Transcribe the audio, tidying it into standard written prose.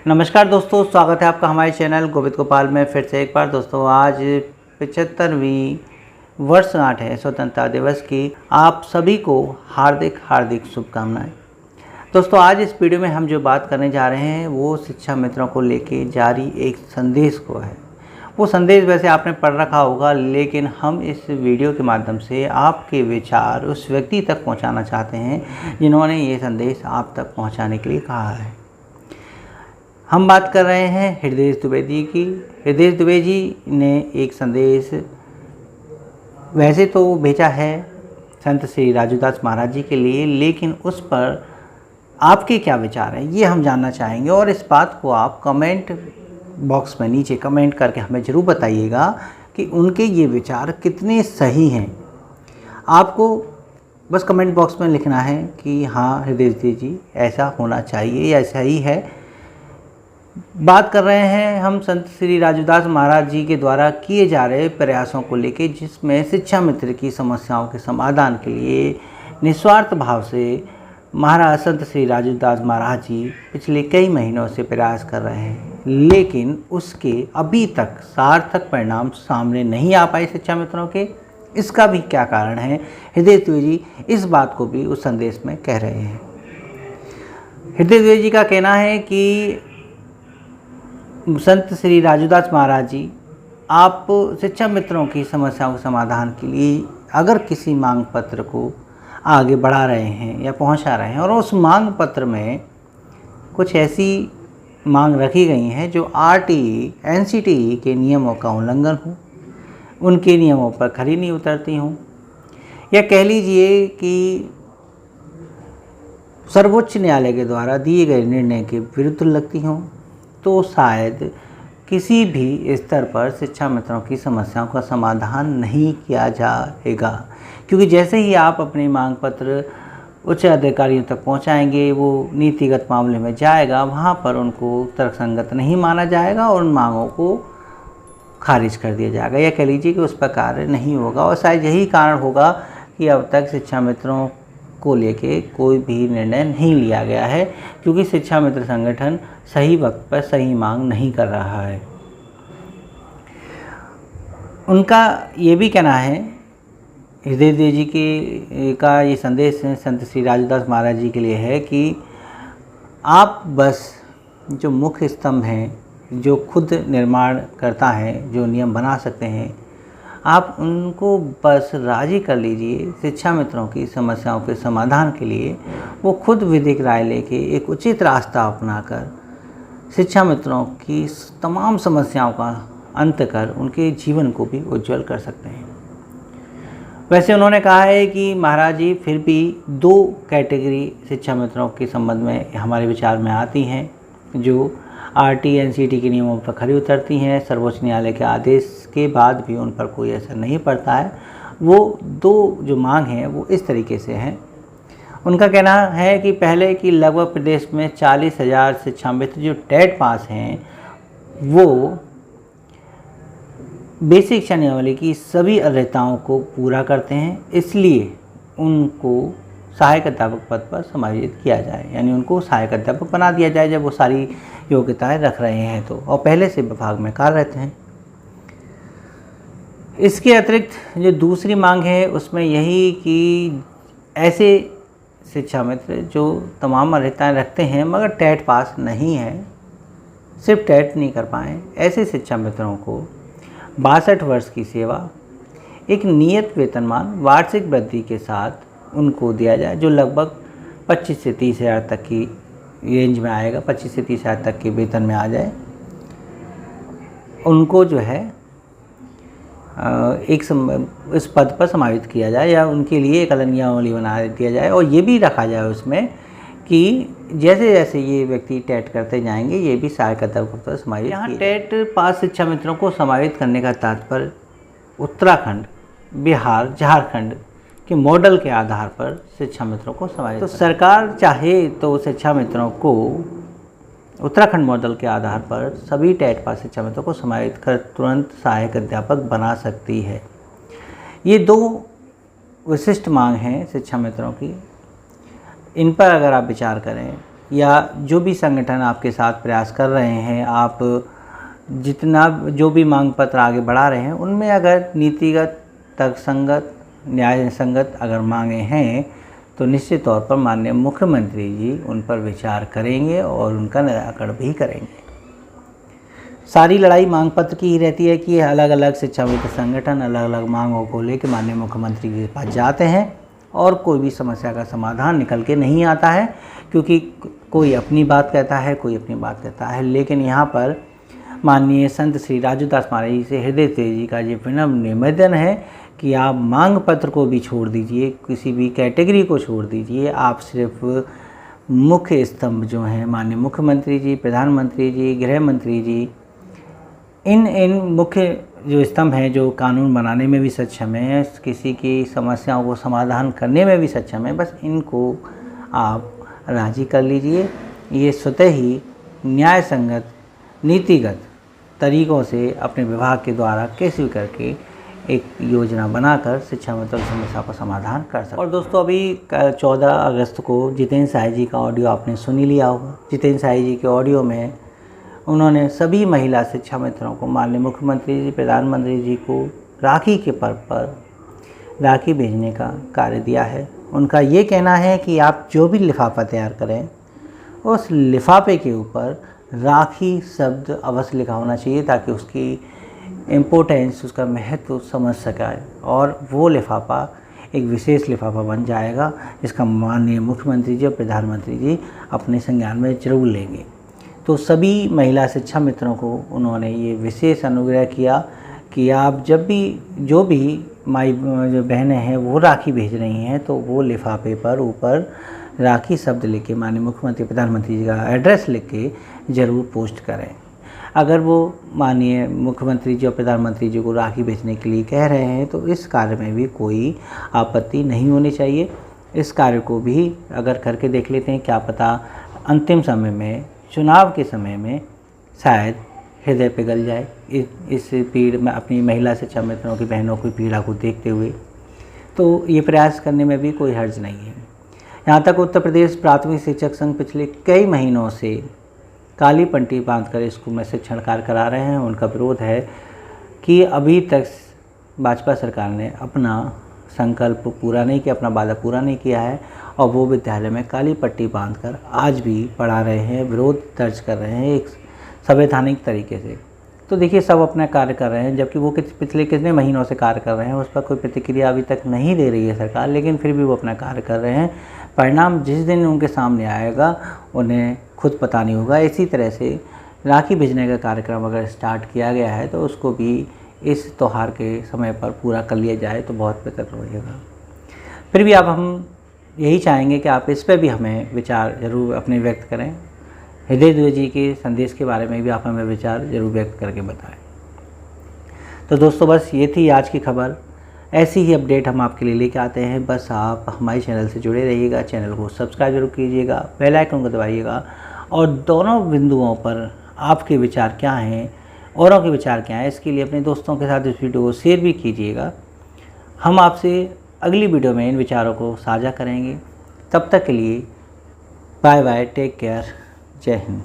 नमस्कार दोस्तों, स्वागत है आपका हमारे चैनल गोविंद गोपाल में फिर से एक बार। दोस्तों आज 75वीं वर्षगांठ है स्वतंत्रता दिवस की। आप सभी को हार्दिक हार्दिक शुभकामनाएं। दोस्तों आज इस वीडियो में हम जो बात करने जा रहे हैं वो शिक्षा मित्रों को लेके जारी एक संदेश को है। वो संदेश वैसे आपने पढ़ रखा होगा, लेकिन हम इस वीडियो के माध्यम से आपके विचार उस व्यक्ति तक पहुंचाना चाहते हैं जिन्होंने ये संदेश आप तक पहुंचाने के लिए कहा है। हम बात कर रहे हैं हृदयेश दुबे जी की। हृदयेश दुबे जी ने एक संदेश वैसे तो भेजा है संत श्री राजूदास महाराज जी के लिए, लेकिन उस पर आपके क्या विचार हैं ये हम जानना चाहेंगे। और इस बात को आप कमेंट बॉक्स में नीचे कमेंट करके हमें ज़रूर बताइएगा कि उनके ये विचार कितने सही हैं। आपको बस कमेंट बॉक्स में लिखना है कि हाँ हृदयेश जी ऐसा होना चाहिए या सही है। बात कर रहे हैं हम संत श्री राजूदास महाराज जी के द्वारा किए जा रहे प्रयासों को लेकर, जिसमें शिक्षा मित्र की समस्याओं के समाधान के लिए निस्वार्थ भाव से महाराज संत श्री राजूदास महाराज जी पिछले कई महीनों से प्रयास कर रहे हैं, लेकिन उसके अभी तक सार्थक परिणाम सामने नहीं आ पाए शिक्षा मित्रों के। इसका भी क्या कारण है, हृदयेश दुबे जी इस बात को भी उस संदेश में कह रहे हैं। हृदयेश दुबे जी का कहना है कि संत श्री राजूदास महाराज जी, आप शिक्षा मित्रों की समस्याओं के समाधान के लिए अगर किसी मांग पत्र को आगे बढ़ा रहे हैं या पहुंचा रहे हैं और उस मांग पत्र में कुछ ऐसी मांग रखी गई हैं जो आरटीई एनसीटीई के नियमों का उल्लंघन हो, उनके नियमों पर खरी नहीं उतरती हों, या कह लीजिए कि सर्वोच्च न्यायालय के द्वारा दिए गए निर्णय के विरुद्ध लगती हों, तो शायद किसी भी स्तर पर शिक्षा मित्रों की समस्याओं का समाधान नहीं किया जाएगा। क्योंकि जैसे ही आप अपनी मांग पत्र उच्च अधिकारियों तक पहुंचाएंगे, वो नीतिगत मामले में जाएगा, वहां पर उनको तर्कसंगत नहीं माना जाएगा और उन मांगों को खारिज कर दिया जाएगा, या कह लीजिए कि उस पर कार्य नहीं होगा। और शायद यही कारण होगा कि अब तक शिक्षा मित्रों को लेके कोई भी निर्णय नहीं लिया गया है, क्योंकि शिक्षा मित्र संगठन सही वक्त पर सही मांग नहीं कर रहा है। उनका ये भी कहना है, हृदयेश दुबे जी का ये संदेश संत श्री राजूदास महाराज जी के लिए है कि आप बस जो मुख्य स्तंभ हैं, जो खुद निर्माण करता है, जो नियम बना सकते हैं, आप उनको बस राजी कर लीजिए शिक्षा मित्रों की समस्याओं के समाधान के लिए। वो खुद विधिक राय लेके एक उचित रास्ता अपनाकर शिक्षा मित्रों की तमाम समस्याओं का अंत कर उनके जीवन को भी उज्जवल कर सकते हैं। वैसे उन्होंने कहा है कि महाराज जी फिर भी दो कैटेगरी शिक्षा मित्रों के संबंध में हमारे विचार में आती हैं, जो आरटीई एनसीटी के नियमों पर खरी उतरती हैं, सर्वोच्च न्यायालय के आदेश के बाद भी उन पर कोई असर नहीं पड़ता है। वो दो जो मांग हैं वो इस तरीके से हैं। उनका कहना है कि पहले कि लगभग प्रदेश में 40,000 शिक्षा मित्र जो टेट पास हैं, वो बेसिक शिक्षा नियमावली की सभी अर्हताओं को पूरा करते हैं, इसलिए उनको सहायक अध्यापक पद पर समायोजित किया जाए, यानी उनको सहायक अध्यापक बना दिया जाए जब वो सारी योग्यताएं रख रहे हैं तो, और पहले से विभाग में कार्यरत हैं। इसके अतिरिक्त जो दूसरी मांग है उसमें यही कि ऐसे शिक्षा मित्र जो तमाम अर्हताएं रखते हैं मगर टेट पास नहीं है, सिर्फ टेट नहीं कर पाएँ, ऐसे शिक्षा मित्रों को 62 वर्ष की सेवा, एक नियत वेतनमान वार्षिक वृद्धि के साथ उनको दिया जाए, जो लगभग 25 से 30 हज़ार तक की रेंज में आएगा, 25 से 30 हज़ार तक के वेतन में आ जाए। उनको जो है इस पद पर समाहित किया जाए, या उनके लिए एक अलग नियमावली बना दिया जाए, और ये भी रखा जाए उसमें कि जैसे जैसे ये व्यक्ति टेट करते जाएंगे ये भी सहायक अध्यापक पर समाहित। यहाँ टेट पास शिक्षा मित्रों को समाहित करने का तात्पर्य उत्तराखंड, बिहार, झारखंड के मॉडल के आधार पर शिक्षा मित्रों को समाहित। तो सरकार चाहे तो शिक्षा मित्रों को उत्तराखंड मॉडल के आधार पर सभी टेट पास शिक्षा मित्रों को समाहित कर तुरंत सहायक अध्यापक बना सकती है। ये दो विशिष्ट मांग हैं शिक्षा मित्रों की। इन पर अगर आप विचार करें, या जो भी संगठन आपके साथ प्रयास कर रहे हैं, आप जितना जो भी मांग पत्र आगे बढ़ा रहे हैं, उनमें अगर नीतिगत, तर्कसंगत, न्याय संगत अगर मांगे हैं तो निश्चित तौर पर माननीय मुख्यमंत्री जी उन पर विचार करेंगे और उनका निराकरण भी करेंगे। सारी लड़ाई मांग पत्र की ही रहती है कि अलग अलग शिक्षाविद संगठन अलग अलग मांगों को लेकर माननीय मुख्यमंत्री के पास जाते हैं और कोई भी समस्या का समाधान निकल के नहीं आता है, क्योंकि कोई अपनी बात कहता है, कोई अपनी बात कहता है। लेकिन यहाँ पर माननीय संत श्री राजूदास महाराज जी से हृदय जी का ये विनम्र निवेदन है कि आप मांग पत्र को भी छोड़ दीजिए, किसी भी कैटेगरी को छोड़ दीजिए, आप सिर्फ मुख्य स्तंभ जो हैं माननीय मुख्यमंत्री जी, प्रधानमंत्री जी, गृह मंत्री जी, इन मुख्य जो स्तंभ हैं, जो कानून बनाने में भी सक्षम हैं, किसी की समस्याओं को समाधान करने में भी सक्षम है, बस इनको आप राजी कर लीजिए। ये स्वतः ही न्याय संगत, नीतिगत तरीक़ों से अपने विभाग के द्वारा कैसे भी करके एक योजना बनाकर शिक्षा मंत्री की समस्या का समाधान कर सकते। और दोस्तों, अभी 14 अगस्त को जितेंद्र साय जी का ऑडियो आपने सुन ही लिया होगा। जितेंद्र साय जी के ऑडियो में उन्होंने सभी महिला शिक्षा मित्रों को, माननीय मुख्यमंत्री जी, प्रधानमंत्री जी को राखी के पर्व पर राखी भेजने का कार्य दिया है। उनका ये कहना है कि आप जो भी लिफाफा तैयार करें, उस लिफाफे के ऊपर राखी शब्द अवश्य लिखा होना चाहिए, ताकि उसकी इम्पोर्टेंस, उसका महत्व समझ सके और वो लिफाफा एक विशेष लिफाफा बन जाएगा, जिसका माननीय मुख्यमंत्री जी और प्रधानमंत्री जी अपने संज्ञान में जरूर लेंगे। तो सभी महिला शिक्षा मित्रों को उन्होंने ये विशेष अनुग्रह किया कि आप जब भी जो भी माई जो बहनें हैं वो राखी भेज रही हैं, तो वो लिफाफे पर ऊपर राखी शब्द लिख के माननीय मुख्यमंत्री, प्रधानमंत्री जी का एड्रेस लिख के ज़रूर पोस्ट करें। अगर वो माननीय मुख्यमंत्री जी और प्रधानमंत्री जी को राखी भेजने के लिए कह रहे हैं, तो इस कार्य में भी कोई आपत्ति नहीं होनी चाहिए। इस कार्य को भी अगर करके देख लेते हैं, क्या पता अंतिम समय में, चुनाव के समय में शायद हृदय पिघल जाए इस पीड़ में, अपनी महिला शिक्षा मित्रों की, बहनों की पीड़ा को देखते हुए। तो ये प्रयास करने में भी कोई हर्ज नहीं है। यहाँ तक उत्तर प्रदेश प्राथमिक शिक्षक संघ पिछले कई महीनों से काली पट्टी बांधकर स्कूल में शिक्षण कार्य करा रहे हैं। उनका विरोध है कि अभी तक भाजपा सरकार ने अपना संकल्प पूरा नहीं किया, अपना वादा पूरा नहीं किया है, और वो विद्यालय में काली पट्टी बांधकर आज भी पढ़ा रहे हैं, विरोध दर्ज कर रहे हैं एक संवैधानिक तरीके से। तो देखिए, सब अपना कार्य कर रहे हैं, जबकि वो पिछले कितने महीनों से कार्य कर रहे हैं, उस पर कोई प्रतिक्रिया अभी तक नहीं दे रही है सरकार, लेकिन फिर भी वो अपना कार्य कर रहे हैं। परिणाम जिस दिन उनके सामने आएगा उन्हें खुद पता नहीं होगा। इसी तरह से राखी भेजने का कार्यक्रम अगर स्टार्ट किया गया है, तो उसको भी इस त्यौहार के समय पर पूरा कर लिया जाए तो बहुत बेहतर रहेगा। फिर भी अब हम यही चाहेंगे कि आप इस पर भी हमें विचार ज़रूर अपने व्यक्त करें। हृदय जी के संदेश के बारे में भी आप हमें विचार ज़रूर व्यक्त करके बताएं। तो दोस्तों, बस ये थी आज की खबर। ऐसी ही अपडेट हम आपके लिए लेके आते हैं। बस आप हमारे चैनल से जुड़े रहिएगा, चैनल को सब्सक्राइब जरूर कीजिएगा, बेल आइकन को दबाइएगा, और दोनों बिंदुओं पर आपके विचार क्या हैं, औरों के विचार क्या हैं, इसके लिए अपने दोस्तों के साथ इस वीडियो को शेयर भी कीजिएगा। हम आपसे अगली वीडियो में इन विचारों को साझा करेंगे। तब तक के लिए बाय बाय, टेक केयर, जय हिंद।